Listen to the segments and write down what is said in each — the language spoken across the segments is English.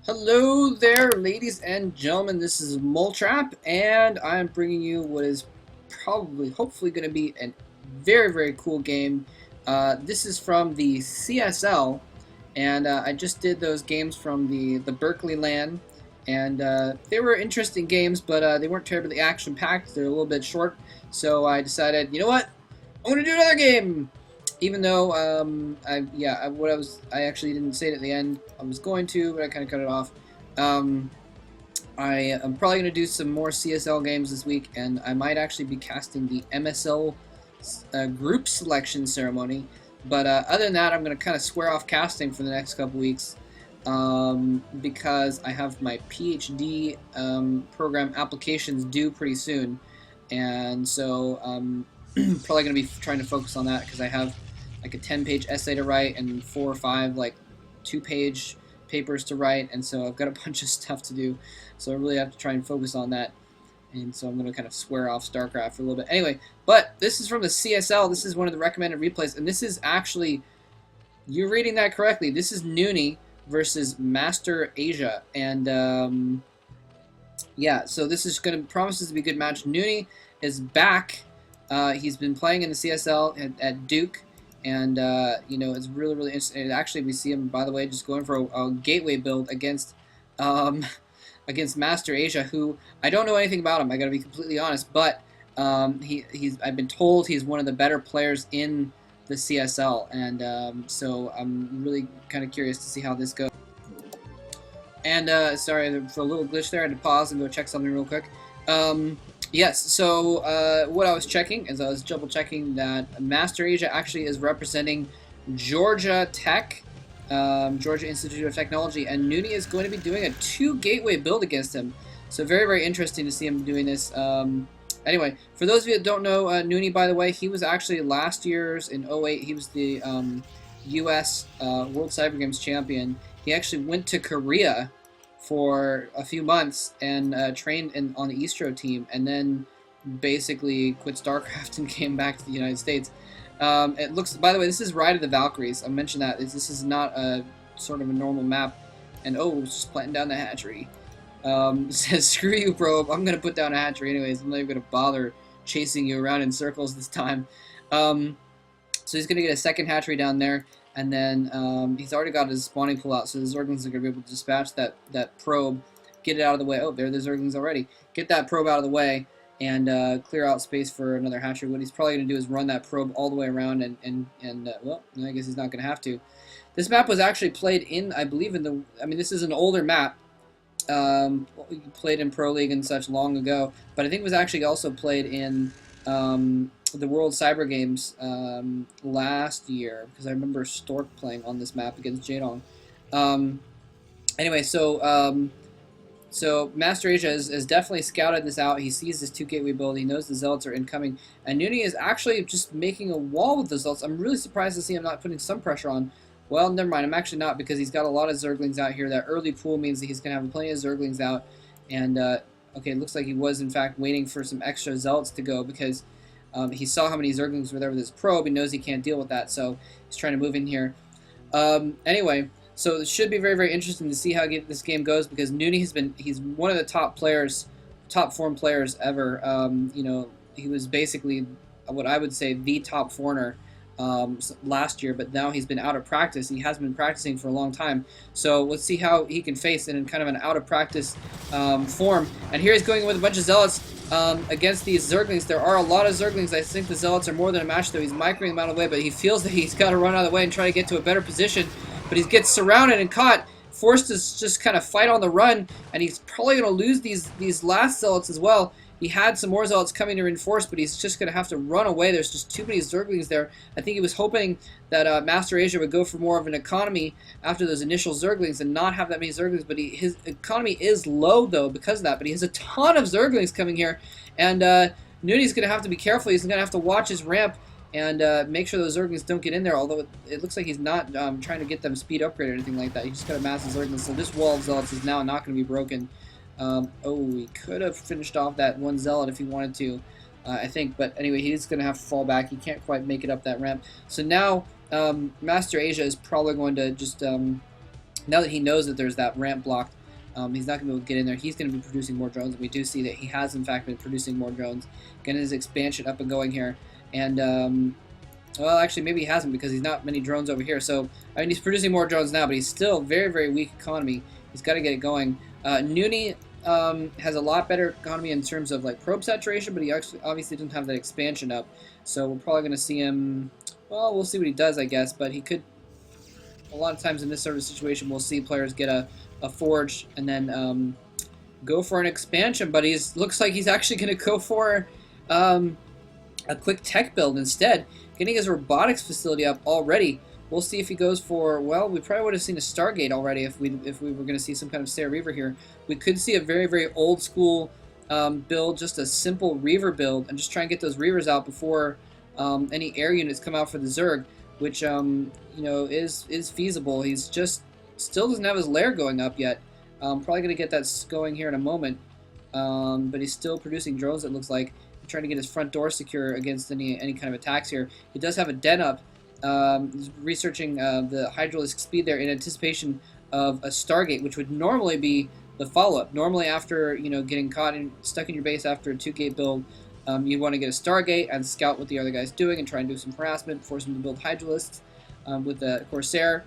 Hello there, ladies and gentlemen. This is Moltrap, and I'm bringing you what is hopefully, going to be a very, very cool game. This is from the CSL, and I just did those games from the Berkeley LAN, and they were interesting games, but they weren't terribly action-packed. They're a little bit short, so I decided, you know what? I'm going to do another game! Even though I actually didn't say it at the end. I was going to, but I kind of cut it off. Um, I am probably going to do some more CSL games this week, and I might actually be casting the MSL group selection ceremony. But other than that, I'm going to kind of swear off casting for the next couple weeks because I have my PhD program applications due pretty soon, and so probably going to be trying to focus on that because I have like a 10-page essay to write and 4 or 5 like 2-page papers to write, and so I've got a bunch of stuff to do, so I really have to try and focus on that. And so I'm going to kind of swear off StarCraft for a little bit. Anyway, but this is from the CSL. This is one of the recommended replays, and this is actually, you're reading that correctly, this is Nony versus MasterAsia, and yeah, so this is going to promises to be a good match. Nony is back. He's been playing in the CSL at Duke, and you know, it's really, really interesting. And actually, we see him, by the way, just going for a gateway build against against MasterAsia, who I don't know anything about him. I got to be completely honest, but he's I've been told he's one of the better players in the CSL, and so I'm really kind of curious to see how this goes. And sorry for a little glitch there. I had to pause and go check something real quick. Yes, so what I was checking is I was double checking that MasterAsia actually is representing Georgia Tech, Georgia Institute of Technology, and Nony is going to be doing a 2-gateway build against him. So very, very interesting to see him doing this. Anyway, for those of you that don't know, Nony, by the way, he was actually last year's in 08. He was the U.S. World Cyber Games champion. He actually went to Korea for a few months and trained on the Eastro team, and then basically quit StarCraft and came back to the United States. It looks, by the way, this is Ride of the Valkyries. I mentioned that this is not a sort of a normal map. And oh, it's just planting down the hatchery. It says, screw you, probe. I'm gonna put down a hatchery anyways. I'm not even gonna bother chasing you around in circles this time. So he's gonna get a second hatchery down there. And then he's already got his spawning pool out, so the Zerglings are going to be able to dispatch that probe, get it out of the way. Oh, there are the Zerglings already. Get that probe out of the way and clear out space for another hatchery. What he's probably going to do is run that probe all the way around and well, I guess he's not going to have to. This map was actually played in, I believe, this is an older map. Played in Pro League and such long ago, but I think it was actually also played in the World Cyber Games last year, because I remember Stork playing on this map against Jadong. Anyway, so MasterAsia has definitely scouted this out. He sees this 2-gateway build. He knows the Zealots are incoming. And Nony is actually just making a wall with the Zealots. I'm really surprised to see him not putting some pressure on. Well, never mind. I'm actually not, because he's got a lot of Zerglings out here. That early pool means that he's going to have plenty of Zerglings out. And, okay, it looks like he was, in fact, waiting for some extra Zealots to go, because he saw how many Zerglings were there with his probe. He knows he can't deal with that, so he's trying to move in here. Anyway, so it should be very, very interesting to see how this game goes, because Nony he's one of the top form players ever. You know, he was basically what I would say the top foreigner last year, but now he's been out of practice. He has been practicing for a long time, so let's see how he can face it in kind of an out of practice form. And here he's going with a bunch of Zealots against these Zerglings. There are a lot of Zerglings. I think the Zealots are more than a match, though. He's microing them out of the way, but he feels that he's got to run out of the way and try to get to a better position, but he gets surrounded and caught, forced to just kind of fight on the run, and he's probably going to lose these last Zealots as well. He had some more Zealots coming to reinforce, but he's just going to have to run away. There's just too many Zerglings there. I think he was hoping that MasterAsia would go for more of an economy after those initial Zerglings and not have that many Zerglings, but his economy is low, though, because of that. But he has a ton of Zerglings coming here, and Nony's going to have to be careful. He's going to have to watch his ramp and make sure those Zerglings don't get in there, although it looks like he's not trying to get them speed upgrade or anything like that. He just got a massive Zerglings, so this wall of Zealots is now not going to be broken. Oh, he could have finished off that one Zealot if he wanted to, I think. But anyway, he's going to have to fall back. He can't quite make it up that ramp. So now MasterAsia is probably going to just Now that he knows that there's that ramp blocked, he's not going to be able to get in there. He's going to be producing more drones, and we do see that he has, in fact, been producing more drones. Getting his expansion up and going here. And, well, actually, maybe he hasn't because he's not many drones over here. So, I mean, he's producing more drones now, but he's still very, very weak economy. He's got to get it going. Nony has a lot better economy in terms of, like, probe saturation, but he actually obviously doesn't have that expansion up. So, we're probably going to see him... Well, we'll see what he does, I guess, but he could... A lot of times in this sort of situation, we'll see players get a forge and then go for an expansion, but looks like he's actually going to go for a quick tech build instead, getting his robotics facility up already. We'll see if he goes for, well, we probably would have seen a Stargate already if we were going to see some kind of Sarah Reaver here. We could see a very, very old school build, just a simple Reaver build, and just try and get those Reavers out before any air units come out for the Zerg, which you know, is feasible. He's just still doesn't have his lair going up yet. Probably going to get that going here in a moment, but he's still producing drones. It looks like he's trying to get his front door secure against any kind of attacks here. He does have a den up. He's researching the hydraulic speed there in anticipation of a Stargate, which would normally be the follow-up. Normally, after getting caught and stuck in your base after a 2-gate build, you want to get a Stargate and scout what the other guy's doing and try and do some harassment, force him to build hydralisks with the Corsair.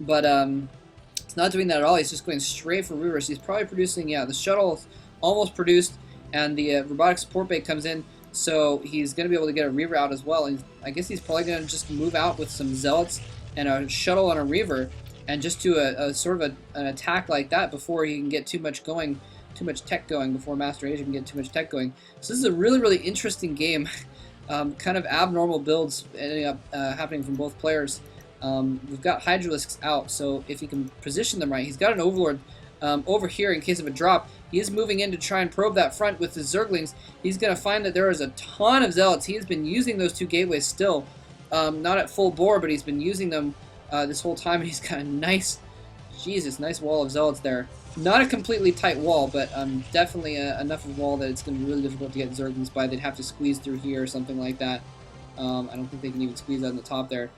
But it's not doing that at all. He's just going straight for Reavers. He's probably producing, yeah, the shuttle is almost produced, and the robotic support bay comes in, so he's going to be able to get a Reaver out as well. And I guess he's probably going to just move out with some Zealots and a shuttle and a Reaver, and just do a sort of an attack like that before he can get too much tech going, before MasterAsia can get too much tech going. So this is a really, really interesting game. Kind of abnormal builds ending up happening from both players. We've got Hydralisks out, so if he can position them right, he's got an Overlord over here in case of a drop. He is moving in to try and probe that front with his Zerglings. He's going to find that there is a ton of Zealots. He has been using those 2 gateways still. Not at full bore, but he's been using them this whole time, and he's got a nice, nice wall of Zealots there. Not a completely tight wall, but definitely enough of a wall that it's going to be really difficult to get Zerglings by. They'd have to squeeze through here or something like that. I don't think they can even squeeze out on the top there.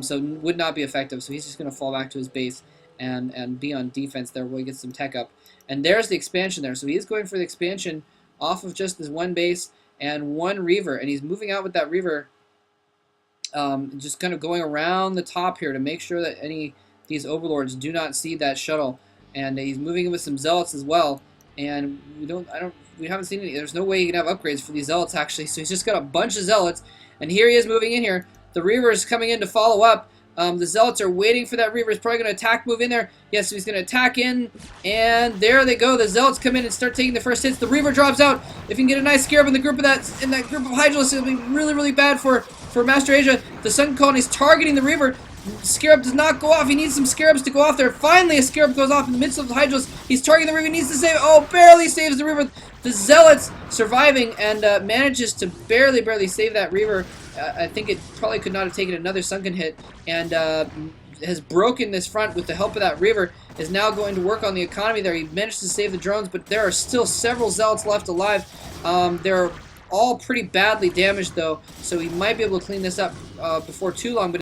So would not be effective. So he's just going to fall back to his base and be on defense there while he gets some tech up. And there's the expansion there. So he is going for the expansion off of just this one base and one Reaver. And he's moving out with that Reaver, just kind of going around the top here to make sure that these Overlords do not see that shuttle. And he's moving in with some Zealots as well. And we haven't seen any. There's no way you can have upgrades for these Zealots actually. So he's just got a bunch of Zealots. And here he is moving in here. The Reaver is coming in to follow up. The Zealots are waiting for that Reaver. He's probably going to attack, move in there. Yes, so he's going to attack in. And there they go. The Zealots come in and start taking the first hits. The Reaver drops out. If you can get a nice Scarab in the group of that group of Hydralisks, it'll be really, really bad for MasterAsia. The Sun Colony's targeting the Reaver. Scarab does not go off. He needs some Scarabs to go off there. Finally, a Scarab goes off in the midst of the Hydralisks. He's targeting the Reaver. He needs to save. Oh, barely saves the Reaver. The Zealots surviving and manages to barely save that Reaver. I think it probably could not have taken another sunken hit, and has broken this front with the help of that Reaver. Is now going to work on the economy there. He managed to save the drones, but there are still several Zealots left alive. They're all pretty badly damaged though, so he might be able to clean this up before too long. But